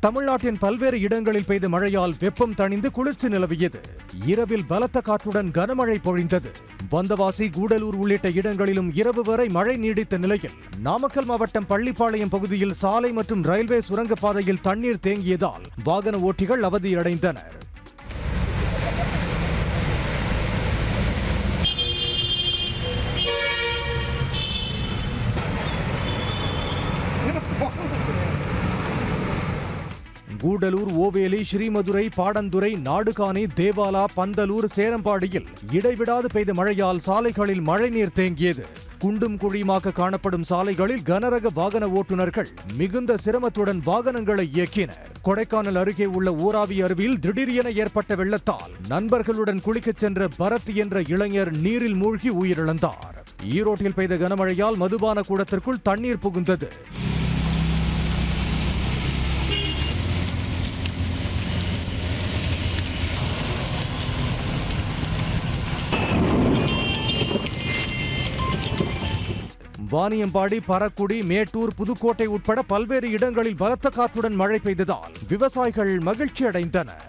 தமிழ்நாட்டின் பல்வேறு இடங்களில் பெய்த மழையால் வெப்பம் தணிந்து குளிர்ச்சி நிலவியது. இரவில் பலத்த காற்றுடன் கனமழை பொழிந்தது. வந்தவாசி, கூடலூர் உள்ளிட்ட இடங்களிலும் இரவு வரை மழை நீடித்த நிலையில் நாமக்கல் மாவட்டம் பள்ளிப்பாளையம் பகுதியில் சாலை மற்றும் ரயில்வே சுரங்கப்பாதையில் தண்ணீர் தேங்கியதால் வாகன ஓட்டிகள் அவதியடைந்தனர். கூடலூர், ஓவேலி, ஸ்ரீமதுரை, பாடந்துறை, நாடுகாணி, தேவாலா, பந்தலூர், சேரம்பாடியில் இடைவிடாது பெய்த மழையால் சாலைகளில் மழைநீர் தேங்கியது. குண்டும் குழியுமாக காணப்படும் சாலைகளில் கனரக வாகன ஓட்டுநர்கள் மிகுந்த சிரமத்துடன் வாகனங்களை இயக்கினர். கொடைக்கானல் அருகே உள்ள ஊராவி அருவியில் திடீரென ஏற்பட்ட வெள்ளத்தால் நண்பர்களுடன் குளிக்கச் சென்ற பரத் என்ற இளைஞர் நீரில் மூழ்கி உயிரிழந்தார். ஈரோட்டில் பெய்த கனமழையால் மதுபான கூடத்திற்குள் தண்ணீர் புகுந்தது. வாணியம்பாடி, பரக்குடி, மேட்டூர், புதுக்கோட்டை உட்பட பல்வேறு இடங்களில் பலத்த காற்றுடன் மழை பெய்ததால் விவசாயிகள் மகிழ்ச்சி அடைந்தனர்.